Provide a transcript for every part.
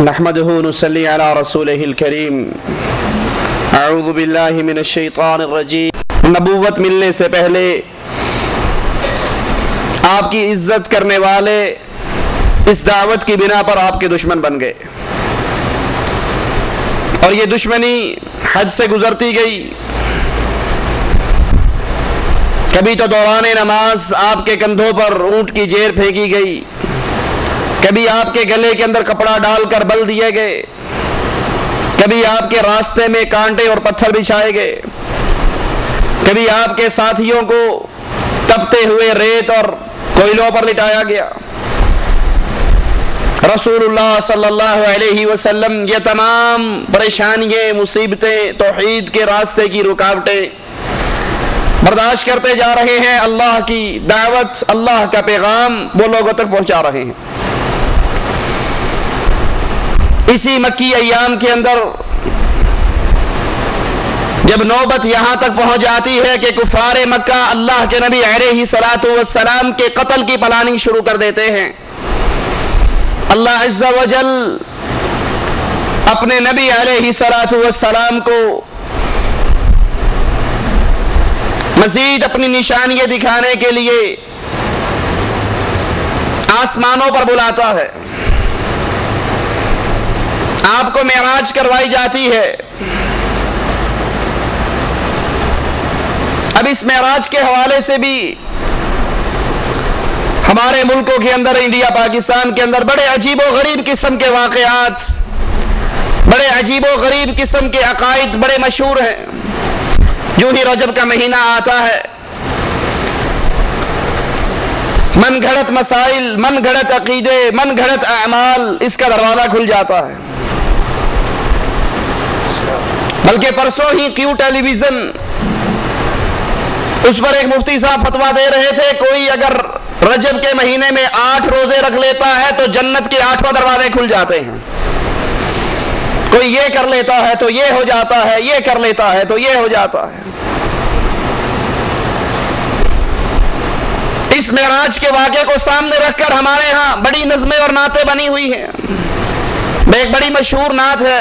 نحمده نصلي على رسوله الكريم اعوذ باللہ من الشیطان الرجیم۔ نبوت ملنے سے پہلے آپ کی عزت کرنے والے اس دعوت کی بنا پر آپ کے دشمن بن گئے، اور یہ دشمنی حد سے گزرتی گئی۔ کبھی تو دوران نماز آپ کے کندھوں پر اونٹ کی جیر پھینکی گئی، کبھی آپ کے گلے کے اندر کپڑا ڈال کر بل دیے گئے، کبھی آپ کے راستے میں کانٹے اور پتھر بچھائے گئے، کبھی آپ کے ساتھیوں کو تپتے ہوئے ریت اور کوئلوں پر لٹایا گیا۔ رسول اللہ صلی اللہ علیہ وسلم یہ تمام پریشانیاں، مصیبتیں، توحید کے راستے کی رکاوٹیں برداشت کرتے جا رہے ہیں۔ اللہ کی دعوت، اللہ کا پیغام وہ لوگوں تک پہنچا رہے ہیں۔ اسی مکی ایام کے اندر جب نوبت یہاں تک پہنچ جاتی ہے کہ کفار مکہ اللہ کے نبی علیہ الصلوۃ والسلام کے قتل کی پلاننگ شروع کر دیتے ہیں، اللہ عز و جل اپنے نبی علیہ الصلوۃ والسلام کو مزید اپنی نشانیاں دکھانے کے لیے آسمانوں پر بلاتا ہے۔ آپ کو معراج کروائی جاتی ہے۔ اب اس معراج کے حوالے سے بھی ہمارے ملکوں کے اندر، انڈیا پاکستان کے اندر بڑے عجیب و غریب قسم کے واقعات، بڑے عجیب و غریب قسم کے عقائد بڑے مشہور ہیں۔ جو ہی رجب کا مہینہ آتا ہے، من گھڑت مسائل، من گھڑت عقیدے، من گھڑت اعمال، اس کا دروازہ کھل جاتا ہے۔ بلکہ پرسوں ہی کیو ٹیلی ویژن اس پر ایک مفتی صاحب فتویٰ دے رہے تھے، کوئی اگر رجب کے مہینے میں 8 روزے رکھ لیتا ہے تو جنت کے 8 دروازے کھل جاتے ہیں۔ کوئی یہ کر لیتا ہے تو یہ ہو جاتا ہے، یہ کر لیتا ہے تو یہ ہو جاتا ہے۔ اس معراج کے واقعے کو سامنے رکھ کر ہمارے ہاں بڑی نظمیں اور نعتیں بنی ہوئی ہیں۔ ایک بڑی مشہور نعت ہے،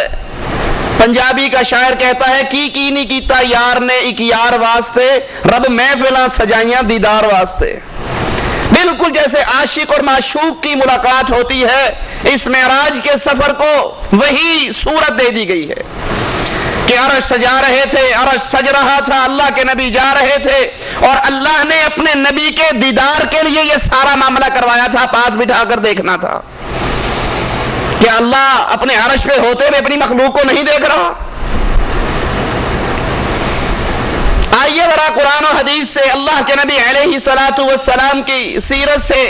پنجابی کا شاعر کہتا ہے، کی نہیں کیتا یار نے ایک یار واسطے، رب محفلاں سجائیاں دیدار واسطے۔ بالکل جیسے عاشق اور معشوق کی ملاقات ہوتی ہے، اس معراج کے سفر کو وہی صورت دے دی گئی ہے کہ عرش سجا رہے تھے، عرش سج رہا تھا، اللہ کے نبی جا رہے تھے، اور اللہ نے اپنے نبی کے دیدار کے لیے یہ سارا معاملہ کروایا تھا، پاس بٹھا کر دیکھنا تھا کہ اللہ اپنے عرش پہ ہوتے ہوئے اپنی مخلوق کو نہیں دیکھ رہا۔ آئیے ذرا قرآن و حدیث سے، اللہ کے نبی علیہ الصلوۃ والسلام کی سیرت سے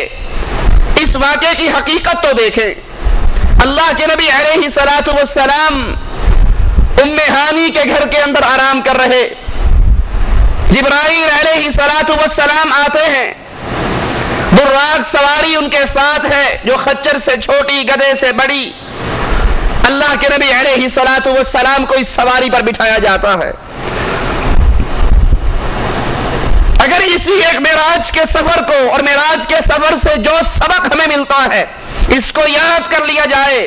اس واقعے کی حقیقت تو دیکھیں۔ اللہ کے نبی علیہ الصلوۃ والسلام ام ہانی کے گھر کے اندر آرام کر رہے، جبرائیل علیہ الصلوۃ والسلام آتے ہیں، براق سواری ان کے ساتھ ہے جو خچر سے چھوٹی، گدھے سے بڑی۔ اللہ کے نبی علیہ الصلوۃ والسلام کو اس سواری پر بٹھایا جاتا ہے۔ اگر اسی ایک معراج کے سفر کو اور معراج کے سفر سے جو سبق ہمیں ملتا ہے اس کو یاد کر لیا جائے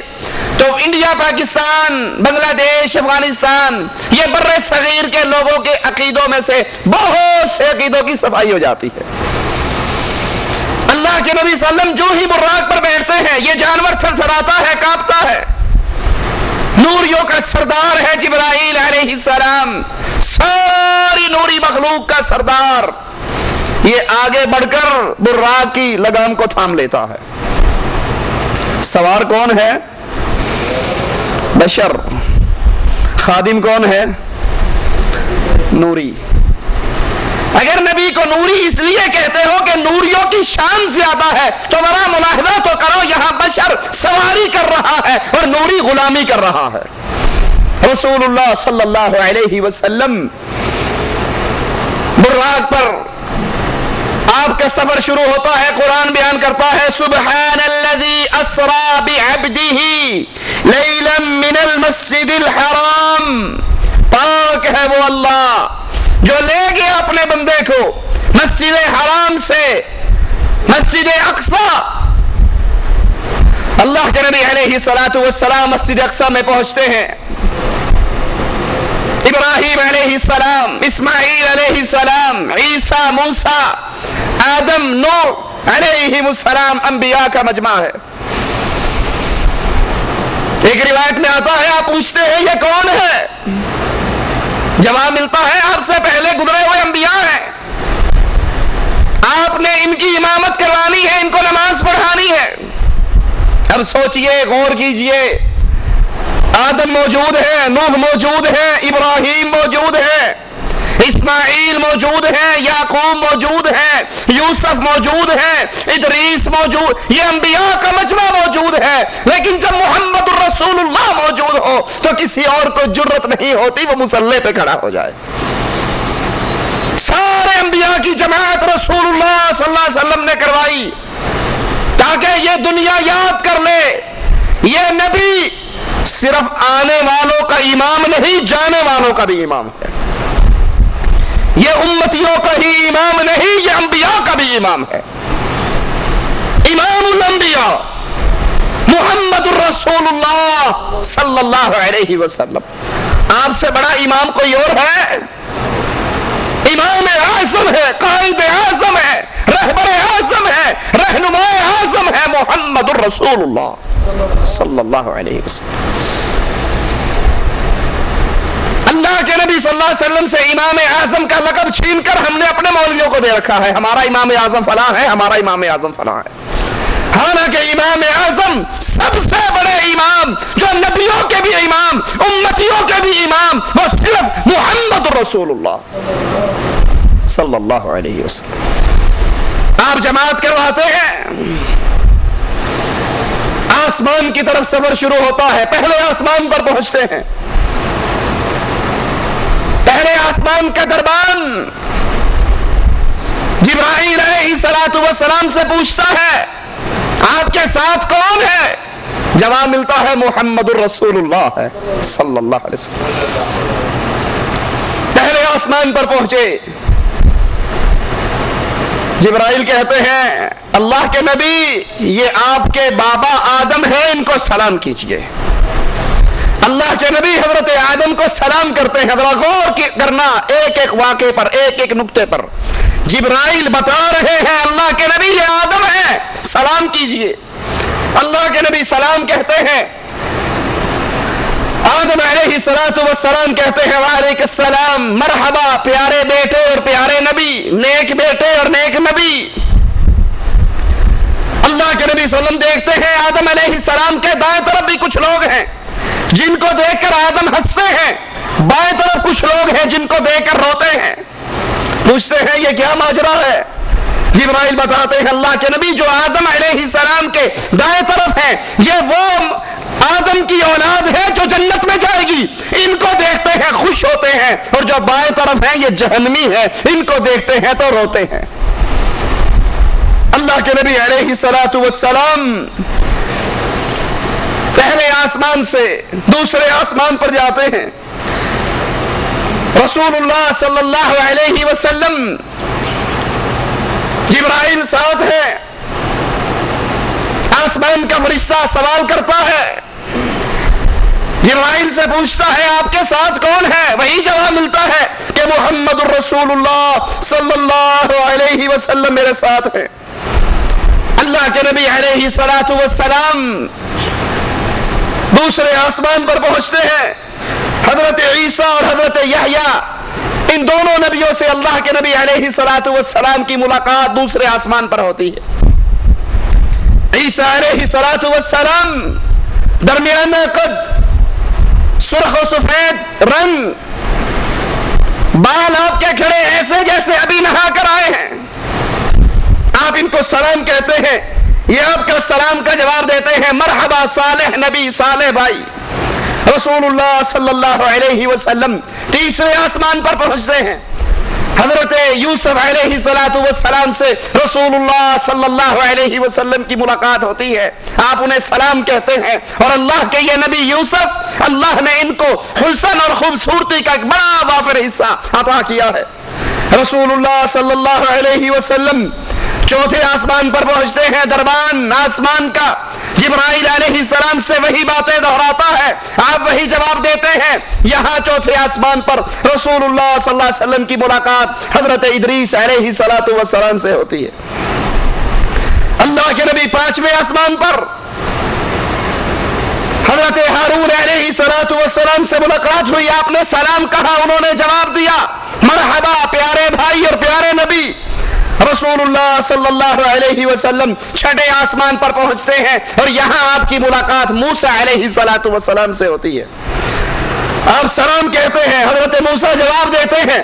تو انڈیا، پاکستان، بنگلہ دیش، افغانستان، یہ بر صغیر کے لوگوں کے عقیدوں میں سے بہت سے عقیدوں کی صفائی ہو جاتی ہے۔ اللہ کے نبی صلی اللہ علیہ وسلم جو ہی براق پر بیٹھتے ہیں، یہ جانور تھر تھراتا ہے، کانپتا ہے۔ نوریوں کا سردار ہے جبرائیل علیہ السلام، ساری نوری مخلوق کا سردار، یہ آگے بڑھ کر براق کی لگام کو تھام لیتا ہے۔ سوار کون ہے؟ بشر۔ خادم کون ہے؟ نوری۔ اگر نبی کو نوری اس لیے کہتے ہو کہ نوریوں کی شان زیادہ ہے تو ذرا ملاحظہ تو کرو، یہاں بشر سواری کر رہا ہے اور نوری غلامی کر رہا ہے۔ رسول اللہ صلی اللہ علیہ وسلم براق پر آپ کا سفر شروع ہوتا ہے، قرآن بیان کرتا ہے، سبحان الذی اسری بعبدہ لیلا من المسجد الحرام، پاک ہے وہ اللہ جو لے گیا اپنے بندے کو مسجد حرام سے مسجد اقصی، اللہ کے نبی علیہ السلام مسجد اقصی میں پہنچتے ہیں. ابراہیم علیہ السلام، اسماعیل علیہ السلام، عیسیٰ، موسیٰ، آدم، نوح علیہ السلام انبیاء کا مجمع ہے. ایک روایت میں آتا ہے، آپ پوچھتے ہیں یہ کون ہے؟ جواب ملتا ہے آپ سے پہلے گزرے ہوئے انبیاء ہیں. آپ نے ان کی امامت کروانی ہے، ان کو نماز پڑھانی ہے. اب سوچئے، غور کیجئے، آدم موجود ہے، نوح موجود ہے، ابراہیم موجود ہے، اسماعیل موجود ہے، یعقوب موجود ہے، یوسف موجود ہے، ادریس موجود، یہ انبیاء کا مجمع موجود ہے. لیکن جب محمد الرسول اللہ موجود ہو تو کسی اور کو جرت نہیں ہوتی وہ مصلی پہ کھڑا ہو جائے. سارے انبیاء کی جماعت رسول اللہ صلی اللہ علیہ وسلم نے کروائی تاکہ یہ دنیا یاد کر لے یہ نبی صرف آنے والوں کا امام نہیں، جانے والوں کا بھی امام ہے. یہ امتیوں کا ہی امام نہیں، یہ انبیاء کا بھی امام ہے. امام الانبیاء محمد الرسول اللہ صلی اللہ علیہ وسلم. آپ سے بڑا امام کوئی اور ہے؟ امام اعظم ہے، قائد اعظم ہے، رہبر اعظم ہے، رہنما اعظم ہے محمد الرسول اللہ صلی اللہ علیہ وسلم. اللہ کے نبی صلی اللہ علیہ وسلم سے امام اعظم کا لقب چھین کر ہم نے اپنے مولویوں کو دے رکھا ہے، ہمارا امام اعظم فلاں ہے، ہمارا امام اعظم فلاں ہے. حالانکہ امام اعظم سب سے بڑے امام، جو نبیوں کے بھی امام، امتیوں کے بھی امام، وہ صرف محمد رسول اللہ صلی اللہ علیہ وسلم. آپ جماعت کرواتے ہیں، آسمان کی طرف سفر شروع ہوتا ہے. پہلے آسمان پر پہنچتے ہیں، پہلے آسمان کا دربان جبرائیل علیہ السلام سے پوچھتا ہے آپ کے ساتھ کون ہے؟ جواب ملتا ہے محمد الرسول اللہ ہے صلی اللہ علیہ وسلم. پہلے آسمان پر پہنچے، جبرائیل کہتے ہیں اللہ کے نبی یہ آپ کے بابا آدم ہیں، ان کو سلام کیجئے. اللہ کے نبی حضرت آدم کو سلام کرتے ہیں. ذرا غور کرنا ایک ایک واقعے پر، ایک ایک نقطے پر. جبرائیل بتا رہے ہیں اللہ کے نبی یہ آدم ہے، سلام کیجئے. اللہ کے نبی سلام کہتے ہیں، آدم علیہ السلام کہتے ہیں وعلیکم السلام، مرحبا پیارے بیٹے اور پیارے نبی، نیک بیٹے اور نیک نبی. اللہ کے نبی صلی اللہ علیہ وسلم دیکھتے ہیں آدم علیہ السلام کے دائیں طرف بھی کچھ لوگ ہیں جن کو دیکھ کر آدم ہنستے ہیں، بائیں طرف کچھ لوگ ہیں جن کو دیکھ کر روتے ہیں. پوچھتے ہیں یہ کیا ماجرا ہے؟ جبرائیل بتاتے ہیں اللہ کے نبی جو آدم علیہ السلام کے دائیں طرف ہیں یہ وہ آدم کی اولاد ہے جو جنت میں جائے گی. ان کو دیکھتے ہیں خوش ہوتے ہیں، اور جو بائیں طرف ہیں یہ جہنمی ہے، ان کو دیکھتے ہیں تو روتے ہیں. اللہ کے نبی علیہ السلام پہلے آسمان سے دوسرے آسمان پر جاتے ہیں. رسول اللہ صلی اللہ علیہ وسلم، جبرائیل ساتھ ہے. آسمان کا فرشتہ سوال کرتا ہے، جبرائیل سے پوچھتا ہے آپ کے ساتھ کون ہے؟ وہی جواب ملتا ہے کہ محمد الرسول اللہ صلی اللہ علیہ وسلم میرے ساتھ ہے. اللہ کے نبی علیہ السلام دوسرے آسمان پر پہنچتے ہیں. حضرت عیسیٰ اور حضرت یحییٰ، ان دونوں نبیوں سے اللہ کے نبی علیہ السلام کی ملاقات دوسرے آسمان پر ہوتی ہے. عیسیٰ علیہ السلام درمیانہ قد، سرخ و سفید رنگ، بال آپ کے کھڑے ایسے جیسے ابھی نہا کر آئے ہیں. آپ ان کو سلام کہتے ہیں، یہ آپ کا سلام کا جواب دیتے ہیں مرحبا صالح نبی، صالح بھائی. رسول اللہ صلی اللہ علیہ وسلم تیسرے آسمان پر پہنچتے ہیں. حضرت یوسف علیہ السلام سے رسول اللہ صلی اللہ علیہ وسلم کی ملاقات ہوتی ہے. آپ انہیں سلام کہتے ہیں، اور اللہ کے یہ نبی یوسف، اللہ نے ان کو حسن اور خوبصورتی کا ایک بڑا وافر حصہ عطا کیا ہے. رسول اللہ صلی اللہ علیہ وسلم چوتھے آسمان پر پہنچتے ہیں، دربان آسمان کا جبرائیل علیہ السلام سے وہی باتیں دہراتا ہے، آپ وہی جواب دیتے ہیں۔ یہاں چوتھے آسمان پر رسول اللہ صلی اللہ علیہ وسلم کی ملاقات حضرت ادریس علیہ السلام سے ہوتی ہے۔ اللہ کے نبی پانچویں آسمان پر حضرت ہارون علیہ السلام سے ملاقات ہوئی، آپ نے سلام کہا، انہوں نے جواب دیا مرحبا پیارے بھائی اور پیارے نبی۔ رسول اللہ صلی اللہ علیہ وسلم چھٹے آسمان پر پہنچتے ہیں اور یہاں آپ کی ملاقات موسیٰ علیہ السلام سے ہوتی ہے۔ آپ سلام کہتے ہیں، حضرت موسیٰ جواب دیتے ہیں۔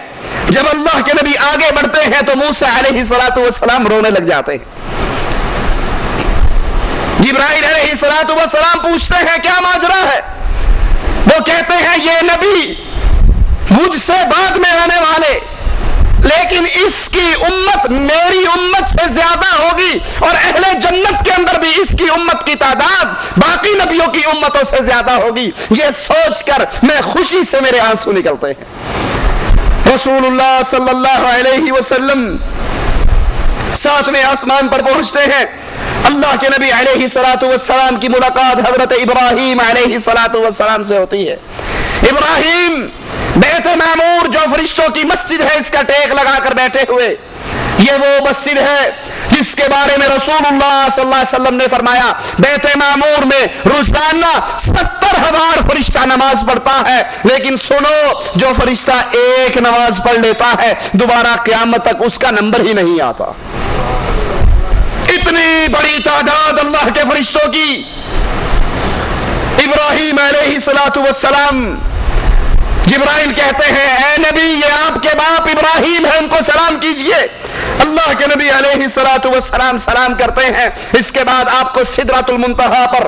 جب اللہ کے نبی آگے بڑھتے ہیں تو موسیٰ علیہ السلام رونے لگ جاتے ہیں۔ جبرائیل علیہ السلام پوچھتے ہیں کیا ماجرا ہے؟ وہ کہتے ہیں یہ نبی مجھ سے بعد میں آنے والے، لیکن اس کی امت میری امت سے زیادہ ہوگی، اور اہل جنت کے اندر بھی اس کی امت کی تعداد باقی نبیوں کی امتوں سے زیادہ ہوگی۔ یہ سوچ کر میں خوشی سے میرے آنسو نکلتے ہیں۔ رسول اللہ صلی اللہ علیہ وسلم ساتویں آسمان پر پہنچتے ہیں۔ اللہ کے نبی علیہ السلام کی ملاقات حضرت ابراہیم علیہ السلام سے ہوتی ہے۔ ابراہیم بیت معمور جو فرشتوں کی مسجد ہے، اس کا ٹیک لگا کر بیٹھے ہوئے، یہ وہ مسجد ہے جس کے بارے میں رسول اللہ صلی اللہ علیہ وسلم نے فرمایا بیت معمور میں روزانہ 70,000 فرشتہ نماز پڑھتا ہے، لیکن سنو جو فرشتہ ایک نماز پڑھ لیتا ہے دوبارہ قیامت تک اس کا نمبر ہی نہیں آتا۔ اتنی بڑی تعداد اللہ کے فرشتوں کی۔ ابراہیم علیہ السلام، جبرائیل کہتے ہیں اے نبی یہ آپ کے باپ ابراہیم ہیں، ان کو سلام کیجئے۔ اللہ کے نبی علیہ السلام سلام کرتے ہیں۔ اس کے بعد آپ کو سدرۃ المنتہا پر